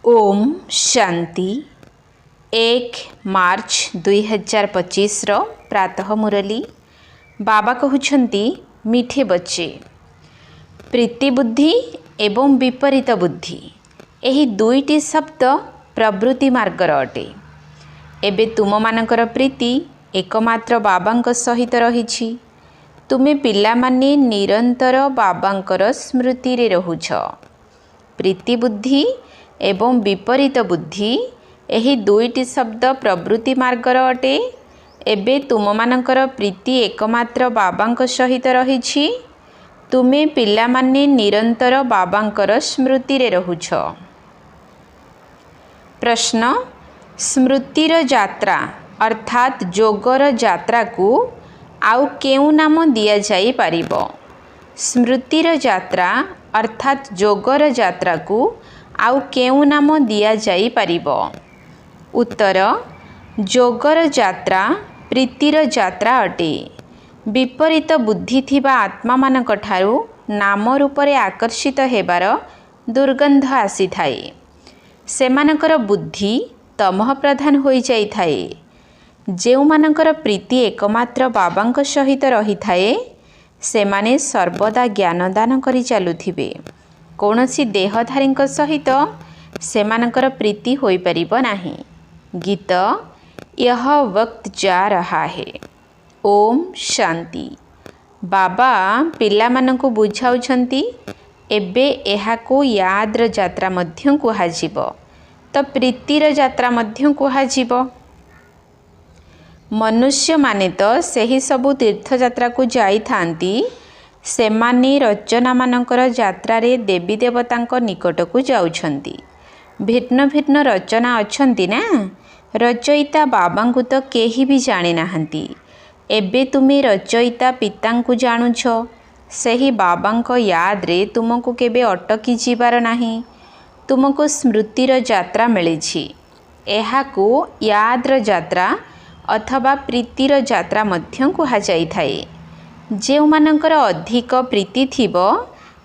ओम शांति 1 मार्च 2025 प्रातः मुरली बाबा कहउछंती मीठे बच्चे प्रीति बुद्धि एवं विपरीत बुद्धि एही दुईटी शब्द प्रवृत्ति मार्गर अटे। एबे तुम मानकर प्रीति एकमात्र बाबांक सहित रहिछि। तुमे पिला माने निरंतर बाबांकर स्मृति रे रहुछ। प्रीति बुद्धि एवं विपरीत बुद्धि एही दुईटी शब्द प्रवृत्ति मार्गर अटे। एबे तुम मानकर प्रीति एकमात्र बाबांक सहित रहिछि। तुमे पिला माने निरंतर बाबांकर स्मृति रे रहुछ। प्रश्न स्मृतिर यात्रा अर्थात जोगर यात्रा को आउ केउ नाम दिया जाई पारिबो? स्मृतिर यात्रा अर्थात जोगर यात्रा को आउ केउ नाम दिया जाई पारिबो? उत्तर जोगर यात्रा प्रीतिर यात्रा अटे। विपरीत बुद्धि थिबा आत्मा मानक ठारू नाम रूपरे आकर्षित हेबार दुर्गंध आसी थाए। सेमानकर बुद्धि तमह प्रधान होई जाई थाए। जेउ मानकर प्रीति एकमात्र बाबांक सहित रही थाए सेमाने सर्वदा ज्ञान दान करि चालुथिबे। कौनसी देहधारींक सहित सेमानकर प्रीति होई परिबो नाही। गीत यह वक्त जा रहा है। ओम शांति। बाबा पिला मानकु बुझाउछंती एबे एहाको याद्र यात्रा मध्य कुहाजिबो तो प्रीतिर यात्रा मध्य कुहाजिबो। मनुष्य माने तो सही सबु तीर्थ यात्रा को जाई थांती। सेमाने रचना मानकर यात्रा रे देवी देवतांक निकट को जाउछंती। भिन्न भिन्न रचना अछंती ना। रचयिता बाबांकु तो केही भी जाने नाहंती। एबे तुमे रचयिता पितांकु जानुछ। सही बाबांक याद रे तुमको केबे अटकी जीवार नाही। तुमको स्मृतिर यात्रा मिलिछि। एहाको याद्र यात्रा अथवा प्रीतिर यात्रा मध्य कुहा जाई थाए। जेउ मानकर अधिक प्रीति थिबो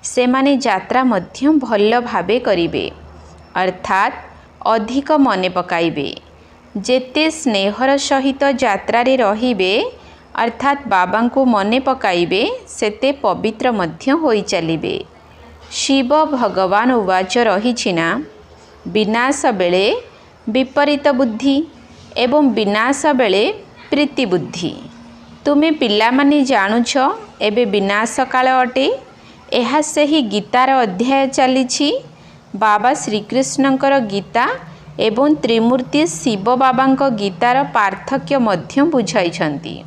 सेमाने यात्रा मध्य भल भाबे करिबे अर्थात अधिक मने पकाइबे। जेते स्नेहर सहित यात्रा रे रहिबे अर्थात बाबांको मने पकाइबे सेते पवित्र मध्य होई चलिबे। शिव भगवान उवाच रहिछि ना विनाश बेले विपरीत बुद्धि एवं विनाश बेले प्रीति बुद्धि। तुमे पिला माने जानुछ एबे विनाश काल अटे। एहा सही गीतार अध्याय चलिछि। बाबा श्रीकृष्णंकर गीता एवं त्रिमूर्ति शिव बाबांक गीतार पार्थक्य मध्य बुझाइछंती।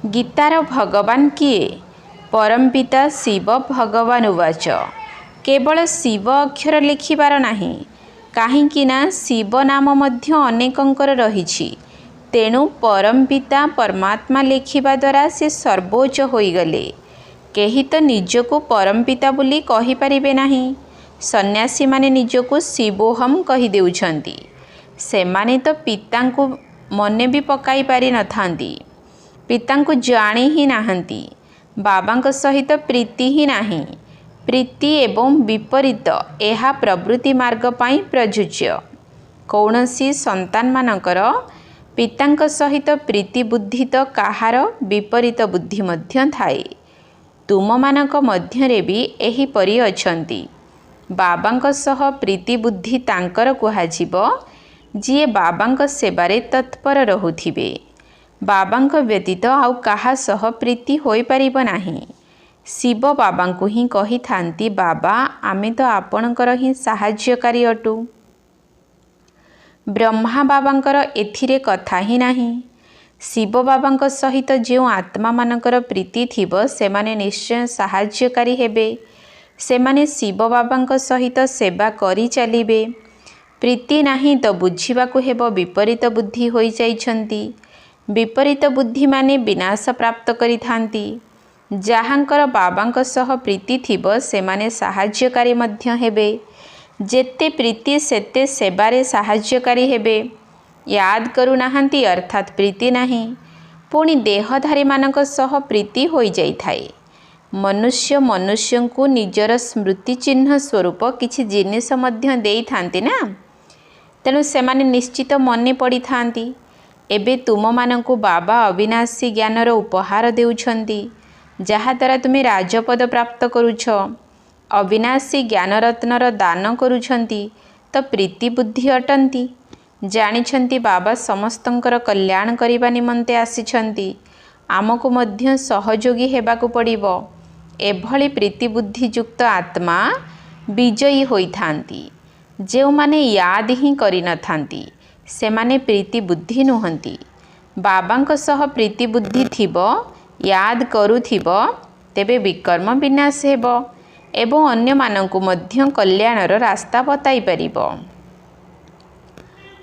गीतार भगवान किए? परमपिता शिव भगवान उवाच। केवल शिव अक्षर लिखिबार नाही काहींकि ना शिव नाम मध्य अनेकंकर रहिछि। तेणु परमपिता परमात्मा लेखिबा द्वारा से सर्वोच्च होइगले। केही तो निजको परमपिता बोली कहि परिबे नाही। सन्यासी माने निजको शिवोहम कहि देउछंती। सेमाने तो पितांकु मने भी पकाई पारि न थांती। पितांकु जानी ही नाहंती। बाबांक सहित प्रीति ही नाही। प्रीति एवं विपरीत एहा प्रवृत्ति मार्ग पाई प्रयोज्य। कौनसी संतान मानकर पितांक सहित प्रीति बुद्धि तो काहार विपरीत बुद्धि मध्य थाए। तुम मानक मध्यरे भी एही परि अछंती। बाबांक सह प्रीति बुद्धि तांकर कुहाजिबो जिए बाबांक सेवारे तत्पर रहुथिबे। बाबांक व्यतीत आउ काहा सह प्रीति होई परिबो नाही। शिव बाबांकु ही कही थांती बाबा आमे तो आपणकर ही साहाय्यकारी अटु। ब्रह्मा बाबांकर एथिरे कथा ही नाही। शिव बाबांक सहित जो आत्मा मानकर प्रीति थिबो सेमाने निश्चय साहाय्यकारी हेबे। सेमाने शिव बाबांक सहित सेवा करी चलिबे। प्रीति नाही तो बुझिबाकु हेबो विपरीत बुद्धि होई जाइछंती। विपरीत बुद्धि माने विनाश प्राप्त करि थांती। जाहांकर बाबांक सह प्रीति थिबो सेमाने साहाय्यकारी मध्य हेबे। जेते प्रीति सेते सेवारे साहाय्यकारी हेबे। याद करू नाहंती अर्थात प्रीति नाही। पुणी देहधारी मानक सह प्रीति होई जाई थाए। मनुष्य मनुष्य को निजर स्मृति चिन्ह स्वरूप किछि जिनिस मध्य देइथांती ना, तेणु सेमाने निश्चित मने पड़ी थांती। एबे तुम मानंकु बाबा अविनाशी ज्ञानर उपहार देउछंती, जहा द्वारा तुमे राजपद प्राप्त करुछ। अविनाशी ज्ञानरत्नर दान करुछंती तो प्रीति बुद्धि अटंती। जानिछंती बाबा समस्तंकर कल्याण करिबा निमंते आसिछंती, आमको मध्य सहयोगी हेबाकु पड़िबो। एभली प्रीति बुद्धियुक्त आत्मा विजयी होइथांती। जो माने याद ही करि न थांती से माने प्रीति बुद्धि नुहंती। बाबांक सह प्रीति बुद्धि थिबो, याद करुथिबो, तेबे विकर्म विनाश हेबो एवं अन्य मानंकु मध्य कल्याणर रास्ता बताई परिबो।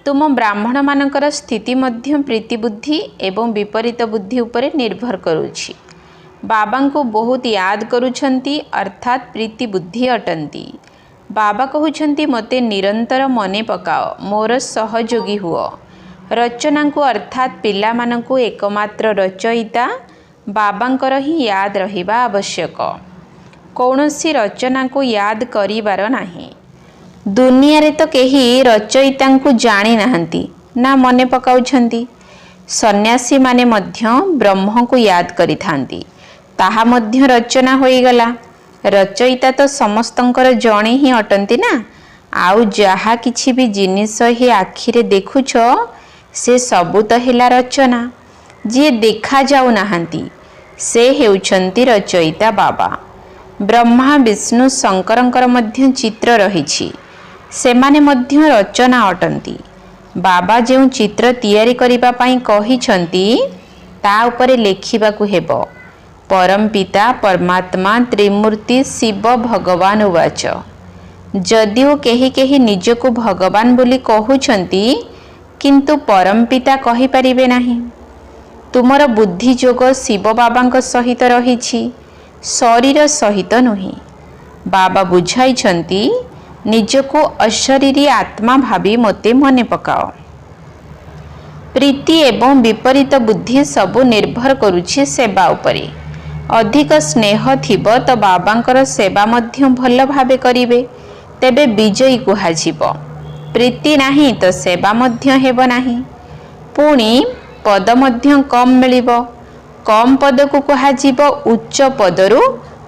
तुम ब्राह्मण मानकर स्थिति मध्य प्रीति बुद्धि एवं विपरीत बुद्धि उपरे निर्भर करुछि। बाबा को बहुत याद करुछंती अर्थात प्रीति बुद्धि अटंती। बाबा कहउछंती मते निरंतर मने पकाओ, मोर सहयोगी हुओ। रचना को अर्थात पिला मानंकु एकमात्र रचयिता बाबांकर ही याद रहिबा आवश्यक। कौनसी रचना को याद करिबार नाही। दुनिया रे तो केही रचयिता को जानी नाहंती ना मने पकाउछंती। सन्यासी माने मध्य ब्रह्म को याद करिथांती, ताहा मध्य रचना होईगला। रचयिता तो समस्तंकर जणे ही अटंती ना। आउ जहा किछि भी जिनिस ही आखिरे देखुछ से सबु तो हेला रचना। जे देखा जाऊ नाहंती से हेउछंती रचयिता बाबा। ब्रह्मा विष्णु शंकरंकर मध्य चित्र रहिछि, सेमाने मध्य रचना अटंती। बाबा जो चित्र तैयारी करिबा पई कहिछंती ता उपरे लेखिबाकू हेबो। परम पिता परमात्मा त्रिमूर्ति शिव भगवान उवाच। जदिओ केही केही निजको भगवान बोली कहउछंती किंतु परम पिता कहि परिबे नाही। तुमर बुद्धि जोग शिव बाबांक सहित रहिछि, शरीर सहित नुही। बाबा बुझाइछंती निजको अशरीरी आत्मा भावी मते मने पकाओ। प्रीति एवं विपरीत बुद्धि सबु निर्भर करुछि सेवा उपरे। अधिक स्नेह थिबो तो बाबांकर सेवा मध्य भल भावे करिवे, तेबे विजयी कुहाजिबो। प्रीति नाही तो सेवा मध्य हेबो नाही। पुणी पद मध्य कम मिलिबो। कम पद को कुहाजिबो उच्च पदरु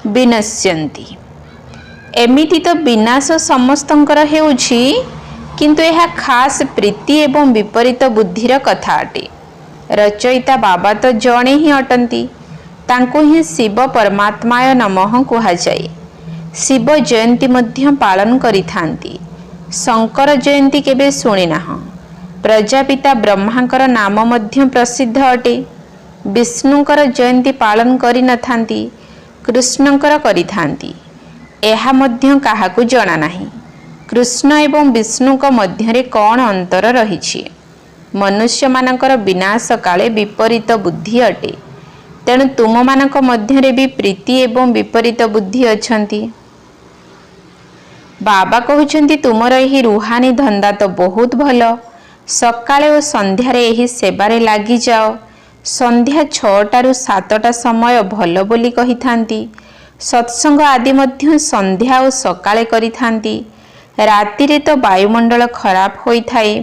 विनश्यन्ति। एमिति तो विनाश समस्तंकर हेउछि, किंतु यह खास प्रीति एवं विपरीत बुद्धिर कथा अटे। रचयिता बाबा तो जणे ही अटंती, तांको ही शिव परमात्माय नमः कुहाजाए। शिव जयंती मध्य पालन करिथांती। शंकर जयंती केबे शुणी नाह। प्रजापिता ब्रह्मांकर नाम मध्य प्रसिद्ध अटे। विष्णुंकर जयंती पालन करि नथांती, कृष्णंकर करिथांती। एहा मध्य काहाकू जणा नाही। कृष्ण एवं विष्णुक मध्यरे कौन अंतर रहिछि। मनुष्य मानकर विनाश काले विपरीत बुद्धि अटे, तेणु तुम मानक मध्यरे भी प्रीति एवं विपरीत बुद्धि अछंती। बाबा कहउछंती तुमर एही रूहानी धंदा तो बहुत भल। सकाळे और संध्यारे एही सेबारे लागी जाओ। संध्या 6टा रु 7टा समय भल बोली कहिथांती। सत्संग आदि मध्य संध्या और सकाळे करिथांती। रातिरे तो वायुमंडल खराब होई थाए।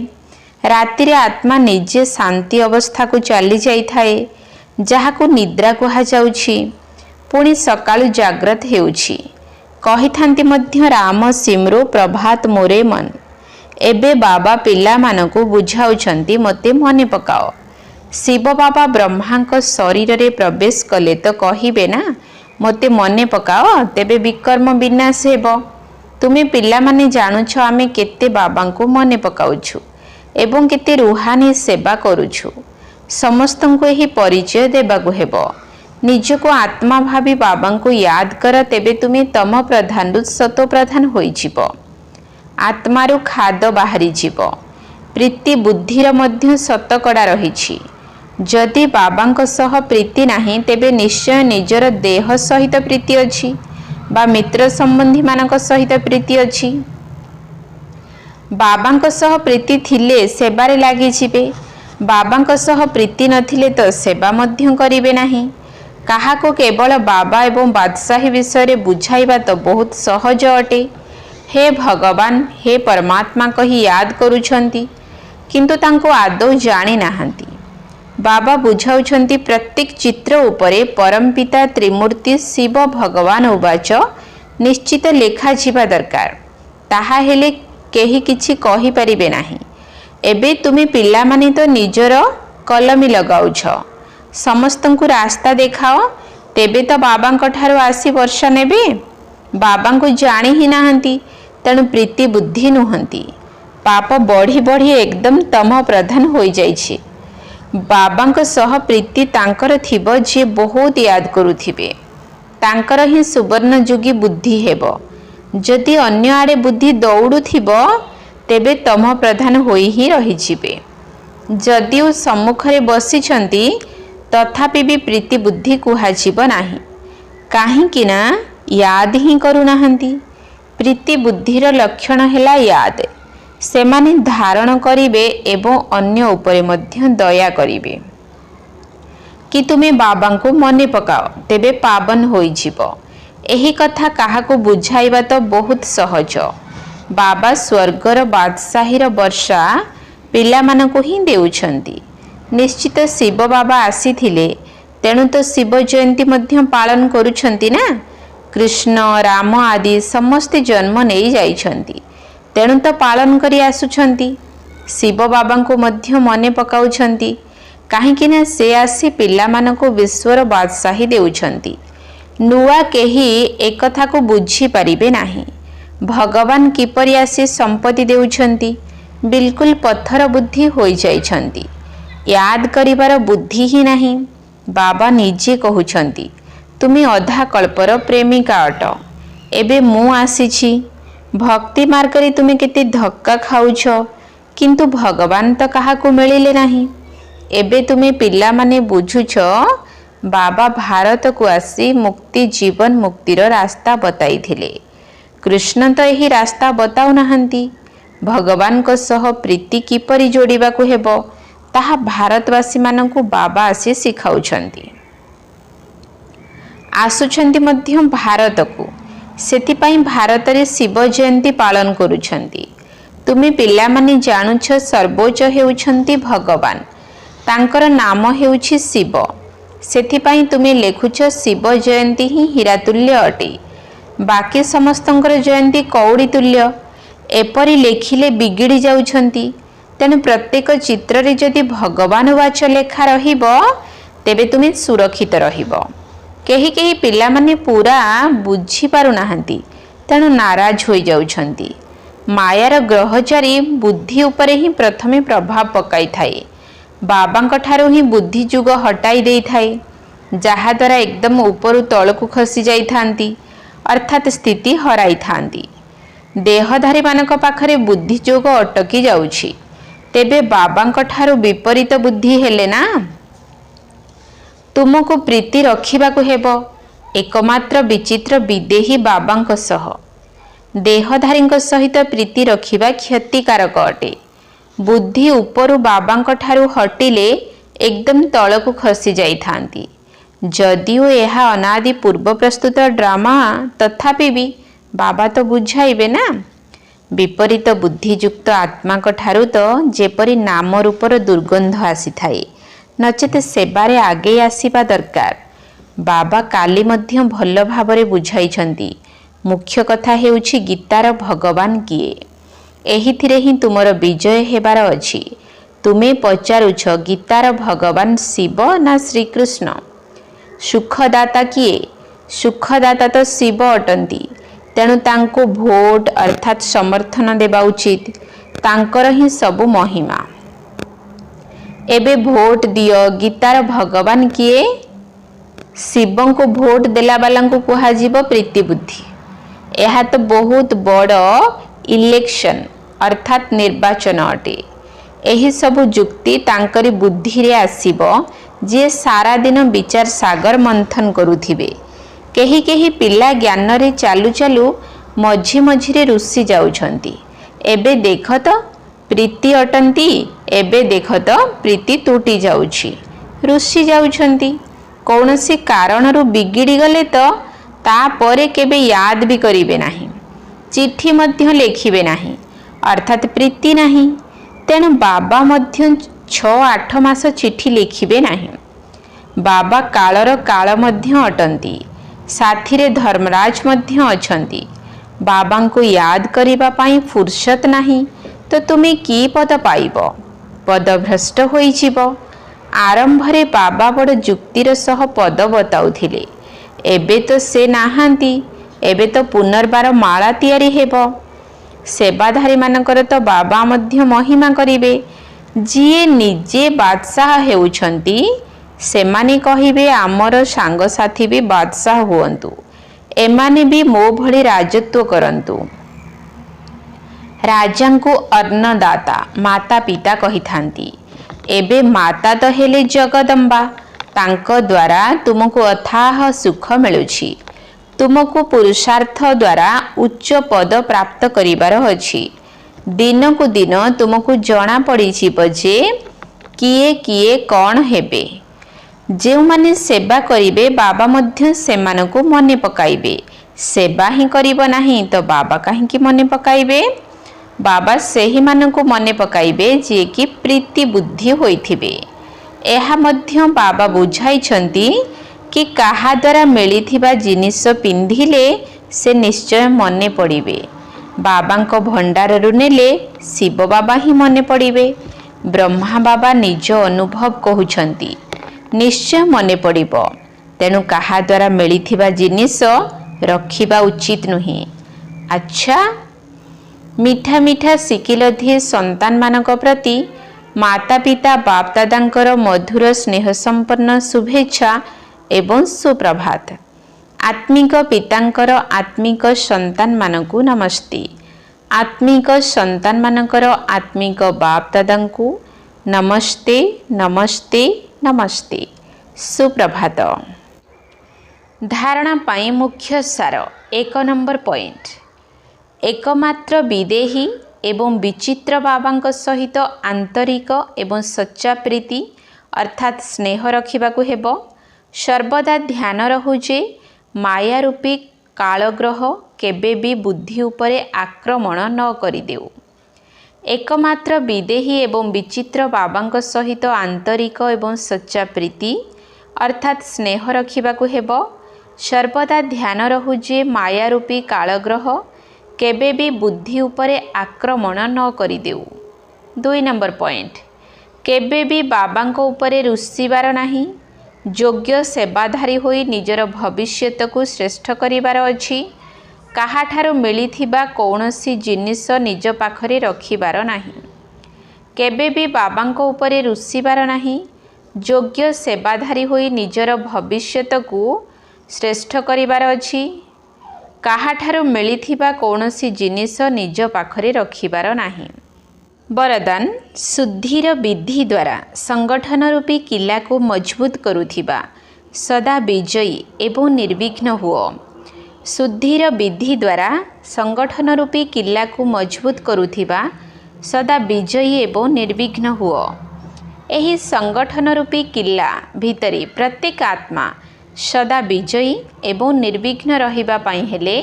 रातिरे आत्मा निजे शांति अवस्था को चली जाई थाए, जहाकू निद्रा कुहा जाउछि। पुणी सकाळु जाग्रत हेउछि। कहिथांती मध्य राम सिमरो प्रभात मोरे मन। एबे बाबा पिला मानकू बुझाउछंती मते मने पकाओ। शिव बाबा ब्रह्मांक शरीर रे प्रवेश कले तो कहिबे ना मते मने पकाओ, तेबे विकर्म विनाश हेबो। तुमे पिला माने जानुछ आमे केते बाबांकू मने पकाउछु एवं केते रूहानी सेवा करुछु। समस्तंको एही परिचय देबाकू हेबो। निजको आत्मा भावी बाबांकू याद कर, तेबे तुमे तम प्रधान रु सतो प्रधान होई जिवो। आत्मारु खाद बाहरी जिवो। प्रीति बुद्धिर मध्य शतकड़ा रहिछि। जदि बाबांक सह प्रीति नाही, तेबे निश्चय निजर देह सहित प्रीति अछि बा मित्र संबंधी मानक सहित प्रीति अछि। बाबांक सह प्रीति थिले सेबारे लागि जिवे। बाबांक सह प्रीति नथिले तो सेवा मध्य करिवे नाही। କାହାକୁ କେବଳ ବାବା ଏବଂ ବାଦଶାହୀ ବିଷୟରେ ବୁଝାଇବା ତ ବହୁତ ସହଜ ଅଟେ। ହେ ଭଗବାନ, ହେ ପରମାତ୍ମା କହି ୟାଦ କରୁଛନ୍ତି, କିନ୍ତୁ ତାଙ୍କୁ ଆଦୌ ଜାଣି ନାହାନ୍ତି। ବାବା ବୁଝାଉଛନ୍ତି ପ୍ରତ୍ୟେକ ଚିତ୍ର ଉପରେ ପରମପିତା ତ୍ରିମୂର୍ତ୍ତି ଶିବ ଭଗବାନ ଉବାଚ ନିଶ୍ଚିତ ଲେଖାଯିବା ଦରକାର। ତାହା ହେଲେ କେହି କିଛି କହିପାରିବେ ନାହିଁ। ଏବେ ତୁମେ ପିଲାମାନେ ତ ନିଜର କଲମୀ ଲଗାଉଛ, ସମସ୍ତଙ୍କୁ ରାସ୍ତା ଦେଖାଅ, ତେବେ ତ ବାବାଙ୍କ ଠାରୁ ଆସି ବର୍ଷା ନେବେ। ବାବାଙ୍କୁ ଜାଣି ହିଁ ନାହାନ୍ତି, ତେଣୁ ପ୍ରୀତି ବୁଦ୍ଧି ନୁହନ୍ତି। ପାପ ବଢ଼ି ବଢ଼ି ଏକଦମ ତମ ପ୍ରଧାନ ହୋଇଯାଇଛି। ବାବାଙ୍କ ସହ ପ୍ରୀତି ତାଙ୍କର ଥିବ ଯିଏ ବହୁତ ୟାଦ କରୁଥିବେ, ତାଙ୍କର ହିଁ ସୁବର୍ଣ୍ଣ ଯୁଗୀ ବୁଦ୍ଧି ହେବ। ଯଦି ଅନ୍ୟ ଆଡ଼େ ବୁଦ୍ଧି ଦୌଡ଼ୁଥିବ ତେବେ ତମ ପ୍ରଧାନ ହୋଇ ହିଁ ରହିଯିବେ। ଯଦିଓ ସମ୍ମୁଖରେ ବସିଛନ୍ତି ତଥାପି ବି ପ୍ରୀତି ବୁଦ୍ଧି କୁହାଯିବ ନାହିଁ, କାହିଁକି ନା ୟାଦ ହିଁ କରୁନାହାନ୍ତି। ପ୍ରୀତି ବୁଦ୍ଧିର ଲକ୍ଷଣ ହେଲା ୟାଦ। ସେମାନେ ଧାରଣ କରିବେ ଏବଂ ଅନ୍ୟ ଉପରେ ମଧ୍ୟ ଦୟା କରିବେ କି ତୁମେ ବାବାଙ୍କୁ ମନେ ପକାଅ, ତେବେ ପାବନ ହୋଇଯିବ। ଏହି କଥା କାହାକୁ ବୁଝାଇବା ତ ବହୁତ ସହଜ। ବାବା ସ୍ୱର୍ଗର ବାଦଶାହୀର ବର୍ଷା ପିଲାମାନଙ୍କୁ ହିଁ ଦେଉଛନ୍ତି। ନିଶ୍ଚିତ ଶିବ ବାବା ଆସିଥିଲେ, ତେଣୁ ତ ଶିବ ଜୟନ୍ତୀ ମଧ୍ୟ ପାଳନ କରୁଛନ୍ତି ନା। କୃଷ୍ଣ, ରାମ ଆଦି ସମସ୍ତେ ଜନ୍ମ ନେଇ ଯାଇଛନ୍ତି, ତେଣୁ ତ ପାଳନ କରି ଆସୁଛନ୍ତି। ଶିବ ବାବାଙ୍କୁ ମଧ୍ୟ ମନେ ପକାଉଛନ୍ତି, କାହିଁକି ନା ସେ ଆସି ପିଲାମାନଙ୍କୁ ବିଶ୍ୱର ବାଦଶାହୀ ଦେଉଛନ୍ତି। ନୂଆ କେହି ଏକଥାକୁ ବୁଝିପାରିବେ ନାହିଁ। ଭଗବାନ କିପରି ଆସି ସମ୍ପତ୍ତି ଦେଉଛନ୍ତି, ବିଲକୁଲ ପଥର ବୁଦ୍ଧି ହୋଇଯାଇଛନ୍ତି। ୟାଦ କରିବାର ବୁଦ୍ଧି ହିଁ ନାହିଁ। ବାବା ନିଜେ କହୁଛନ୍ତି, ତୁମେ ଅଧା କଳ୍ପର ପ୍ରେମିକା ଅଟ, ଏବେ ମୁଁ ଆସିଛି। ଭକ୍ତି ମାର୍ଗରେ ତୁମେ କେତେ ଧକ୍କା ଖାଉଛ, କିନ୍ତୁ ଭଗବାନ ତ କାହାକୁ ମିଳିଲେ ନାହିଁ। ଏବେ ତୁମେ ପିଲାମାନେ ବୁଝୁଛ, ବାବା ଭାରତକୁ ଆସି ମୁକ୍ତି ଜୀବନ ମୁକ୍ତିର ରାସ୍ତା ବତାଇଥିଲେ। କୃଷ୍ଣ ତ ଏହି ରାସ୍ତା ବତାଉ ନାହାନ୍ତି। ଭଗବାନଙ୍କ ସହ ପ୍ରୀତି କିପରି ଯୋଡ଼ିବାକୁ ହେବ, ତାହା ଭାରତବାସୀମାନଙ୍କୁ ବାବା ଆସି ଶିଖାଉଛନ୍ତି। ଆସୁଛନ୍ତି ମଧ୍ୟ ଭାରତକୁ, ସେଥିପାଇଁ ଭାରତରେ ଶିବ ଜୟନ୍ତୀ ପାଳନ କରୁଛନ୍ତି। ତୁମେ ପିଲାମାନେ ଜାଣୁଛ ସର୍ବୋଚ୍ଚ ହେଉଛନ୍ତି ଭଗବାନ, ତାଙ୍କର ନାମ ହେଉଛି ଶିବ। ସେଥିପାଇଁ ତୁମେ ଲେଖୁଛ ଶିବ ଜୟନ୍ତୀ ହିଁ ହୀରାତୁଲ୍ୟ ଅଟେ, ବାକି ସମସ୍ତଙ୍କର ଜୟନ୍ତୀ କଉଡ଼ି ତୁଲ୍ୟ। ଏପରି ଲେଖିଲେ ବିଗିଡ଼ି ଯାଉଛନ୍ତି। ତେଣୁ ପ୍ରତ୍ୟେକ ଚିତ୍ରରେ ଯଦି ଭଗବାନ ବାଚ ଲେଖା ରହିବ, ତେବେ ତୁମେ ସୁରକ୍ଷିତ ରହିବ। କେହି କେହି ପିଲାମାନେ ପୁରା ବୁଝିପାରୁନାହାନ୍ତି, ତେଣୁ ନାରାଜ ହୋଇଯାଉଛନ୍ତି। ମାୟାର ଗ୍ରହଚାରୀ ବୁଦ୍ଧି ଉପରେ ହିଁ ପ୍ରଥମେ ପ୍ରଭାବ ପକାଇଥାଏ। ବାବାଙ୍କ ଠାରୁ ହିଁ ବୁଦ୍ଧି ଯୁଗ ହଟାଇ ଦେଇଥାଏ, ଯାହାଦ୍ୱାରା ଏକଦମ ଉପରୁ ତଳକୁ ଖସି ଯାଇଥାନ୍ତି, ଅର୍ଥାତ୍ ସ୍ଥିତି ହରାଇଥାନ୍ତି। ଦେହଧାରୀମାନଙ୍କ ପାଖରେ ବୁଦ୍ଧି ଯୋଗ ଅଟକି ଯାଉଛି, ତେବେ ବାବାଙ୍କ ଠାରୁ ବିପରୀତ ବୁଦ୍ଧି ହେଲେ ନା। ତୁମକୁ ପ୍ରୀତି ରଖିବାକୁ ହେବ। ଏକମାତ୍ର ବିଚିତ୍ର ବିଦେହୀ ବାବାଙ୍କ ସହ। ଦେହଧାରୀଙ୍କ ସହିତ ପ୍ରୀତି ରଖିବା କ୍ଷତିକାରକ ଅଟେ। ବୁଦ୍ଧି ଉପରୁ ବାବାଙ୍କ ଠାରୁ ହଟିଲେ ଏକଦମ ତଳକୁ ଖସି ଯାଇଥାନ୍ତି। ଯଦିଓ ଏହା ଅନାଦି ପୂର୍ବ ପ୍ରସ୍ତୁତ ଡ୍ରାମା, ତଥାପି ବି ବାବା ତ ବୁଝାଇବେ ନା। ବିପରୀତ ବୁଦ୍ଧିଯୁକ୍ତ ଆତ୍ମାଙ୍କ ଠାରୁ ତ ଯେପରି ନାମ ରୂପର ଦୁର୍ଗନ୍ଧ ଆସିଥାଏ, ନଚେତ ସେବାରେ ଆଗେଇ ଆସିବା ଦରକାର। ବାବା କାଲି ମଧ୍ୟ ଭଲ ଭାବରେ ବୁଝାଇଛନ୍ତି। ମୁଖ୍ୟ କଥା ହେଉଛି ଗୀତାର ଭଗବାନ କିଏ। ଏହିଥିରେ ହିଁ ତୁମର ବିଜୟ ହେବାର ଅଛି। ତୁମେ ପଚାରୁଛ ଗୀତାର ଭଗବାନ ଶିବ ନା ଶ୍ରୀକୃଷ୍ଣ? ସୁଖଦାତା କିଏ? ସୁଖଦାତା ତ ଶିବ ଅଟନ୍ତି, ତେଣୁ ତାଙ୍କୁ ଭୋଟ ଅର୍ଥାତ୍ ସମର୍ଥନ ଦେବା ଉଚିତ। ତାଙ୍କର ହିଁ ସବୁ ମହିମା। ଏବେ ଭୋଟ ଦିଅ, ଗୀତାର ଭଗବାନ କିଏ? ଶିବଙ୍କୁ ଭୋଟ ଦେଲାବାଲାଙ୍କୁ କୁହାଯିବ ପ୍ରୀତିବୁଦ୍ଧି। ଏହା ତ ବହୁତ ବଡ଼ ଇଲେକ୍ସନ ଅର୍ଥାତ୍ ନିର୍ବାଚନ ଅଟେ। ଏହିସବୁ ଯୁକ୍ତି ତାଙ୍କରି ବୁଦ୍ଧିରେ ଆସିବ, ଯିଏ ସାରାଦିନ ବିଚାର ସାଗର ମନ୍ଥନ କରୁଥିବେ। କେହି କେହି ପିଲା ଜ୍ଞାନରେ ଚାଲୁ ଚାଲୁ ମଝି ମଝିରେ ରୁଷି ଯାଉଛନ୍ତି। ଏବେ ଦେଖ ତ ପ୍ରୀତି ଅଟନ୍ତି, ଏବେ ଦେଖ ତ ପ୍ରୀତି ତୁଟି ଯାଉଛି, ରୁଷି ଯାଉଛନ୍ତି। कौनसी कारणरू बिगिड़ी गले तो तापरे केबे याद भी करिवे नाही, चिट्ठी मध्य लिखिबे नाही, अर्थात प्रीति नाही। तेणु बाबा मध्य 6-8 मास चिट्ठी लिखिबे नाही। बाबा कालर काल मध्य अटंती, साथी रे धर्मराज मध्य अछंती। बाबा को याद करिबा पाई फुर्सत नाही तो तुमे की पद पाइब, पदभ्रष्ट होई जीव। आरंभ रे बाबा बड़ जुक्तिर सह पद बताउथिले, एबे तो से नाहांती, एबे तो पुनर्बार माला तियारी हेबो। सेवाधारी मानकर तो बाबा मध्य महिमा करिवे। जिए निजे बादशाह हेउछंती सेमाने कहिबे आमर सांग साथी भी बादशाह हुअन्तु, एमाने भी मो भली राजत्व करन्तु। राजा को अन्नदाता माता पिता कही थांती, एबे माता तो हेले जगदम्बा, तांको द्वारा तुमको अथाह सुख मिलुछि। तुमको पुरुषार्थ द्वारा उच्च पद प्राप्त करिबार अछि। दिन को दिन तुमको जना पड़ी जे किए किए कौन हेबे। जो माने सेवा करिवे बाबा मध्य सेमानकु मने पकाइबे। सेवा ही करिबो नाही तो बाबा काहेकि मने पकाइबे। बाबा सेही मानकु मने पकाइबे जे कि प्रीति बुद्धि होइथिबे। एहा मध्य बाबा बुझाइछंती कि काहा द्वारा मिलिथिबा जिनिस पिंधिले से निश्चय मने पड़िबे। बाबांको भंडाररु नेले शिव बाबा ही मने पड़िबे। ब्रह्मा बाबा निज अनुभव कहउछंती, निश्चय मने पड़िबो। तेणु काहा द्वारा मिलिथिबा जिनिस रखिबा उचित नुहे। अच्छा, मीठा मीठा सिकिलधी संतान मानक प्रति माता पिता बाप दादांकर मधुर स्नेह संपन्न शुभेच्छा एवं सुप्रभात। आत्मिक पितांकर आत्मिक संतान मानकु नमस्ते। आत्मिक संतान मानकर आत्मिक बाप दादांकु नमस्ते नमस्ते नमस्ते, सुप्रभात। धारणा पाई मुख्य सार 1 नंबर पॉइंट। एकमात्र विदेही एवं विचित्र बाबांक सहित आंतरिक एवं सच्चा प्रीति अर्थात स्नेह रखिबाकु हेबो। सर्वदा ध्यान रहु जे माया रूपी कालग्रह केबे भी बुद्धि उपरे आक्रमण न करिदेउ। एकमात्र विदेही एवं विचित्र बाबांक सहित आंतरिक एवं सच्चा प्रीति अर्थात स्नेह रखिबाकु हेबो। सर्वदा ध्यान रहु जे माया रूपी कालग्रह केबे भी बुद्धि उपरे आक्रमण न करिदेउ। 2 नंबर पॉइंट। केबे भी बाबांको उपरे रुसिबार नाही। योग्य सेवाधारी होई निजर भविष्यत को श्रेष्ठ करिबार अछि। काहाठारु मिलिथिबा कौनसी जिनिस निज पाखरे रखिबार नाही। केबे भी बाबांको उपरे रुसिबार नाही। योग्य सेवाधारी होई निजर भविष्यत को श्रेष्ठ करिबार अछि। काहाठारु मिलिथिबा कौनसी जिनिस निज पाखरे रखिबार नाही। वरदान शुद्धिर विधि द्वारा संगठन रूपी किला को मजबूत करुथिबा सदा विजयी एवं निर्विघ्न हुओ। शुद्धिर विधि द्वारा संगठन रूपी किला को मजबूत करुथिबा सदा विजयी एवं निर्विघ्न हुओ। एही संगठन रूपी किला भितरी प्रत्येक आत्मा सदा विजयी एवं निर्विघ्न रहिबा पाई हेले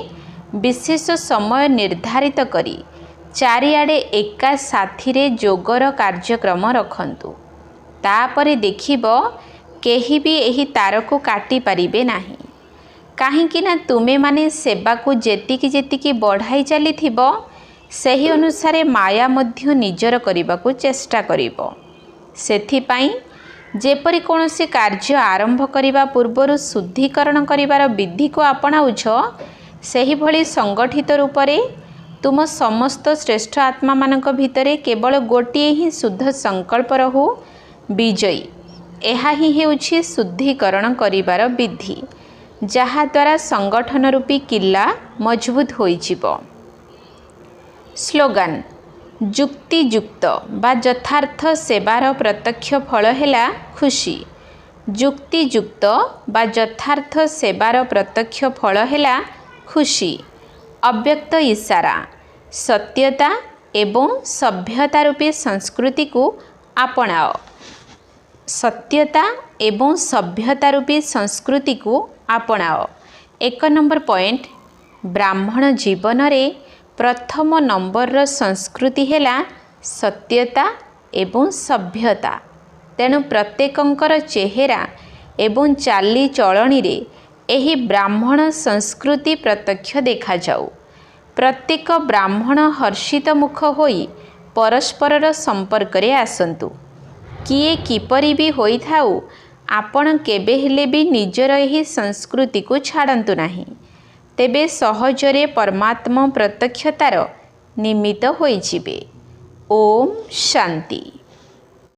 विशेष समय निर्धारित करी चारिआडे एका साथी रे जोगर कार्यक्रम रखंतु। तापरे देखिबो केही भी एही तार को काटी परिबे नाही। काहेकि ना तुमे माने सेवा को जेतिकी जेतिकी बढ़ाई चलीथिबो सेही अनुसारे माया मध्य निजर करिबा को चेष्टा करिबो। सेथिपाई जेपरि कौनसी कार्य आरंभ करिबा पूर्वरु शुद्धिकरण करिबार विधि को अपनाउछ, सेही भली संगठित रूपरे तुम समस्त श्रेष्ठ आत्मा मानक भितरे केवल गोटिए ही शुद्ध संकल्प रहु विजयी। एहा ही हेउछि शुद्धिकरण करिबार विधि, जहा द्वारा संगठन रूपी किला मजबूत होइजिबो। स्लोगान जुक्तियुक्त बा यथार्थ सेवार प्रत्यक्ष फल हेला खुशी। जुक्तियुक्त बा यथार्थ सेवार प्रत्यक्ष फल हेला खुशी। अव्यक्त इशारा सत्यता एवं सभ्यता रूपी संस्कृति को आपणाओ। सत्यता एवं सभ्यता रूपी संस्कृति को आपणाओ। 1 नंबर पॉइंट, ब्राह्मण जीवन रे प्रथम नंबर संस्कृति हैला सत्यता एवं सभ्यता। तेणु प्रत्येकंकर चेहरा एवं चाली चलनी रे एही ब्राह्मण संस्कृति प्रत्यक्ष देखा जाऊ। प्रत्येक ब्राह्मण हर्षित मुख होई परस्पर संपर्क रे आसंतु। किए किपरि भी होई थाऊ, आपण केबे हेले भी निजर एही संस्कृति को छाड़ंतु नाही। तेबे सहजरे परमात्मा प्रत्यक्षतार निमित्त होई जिवे। ओम शांति।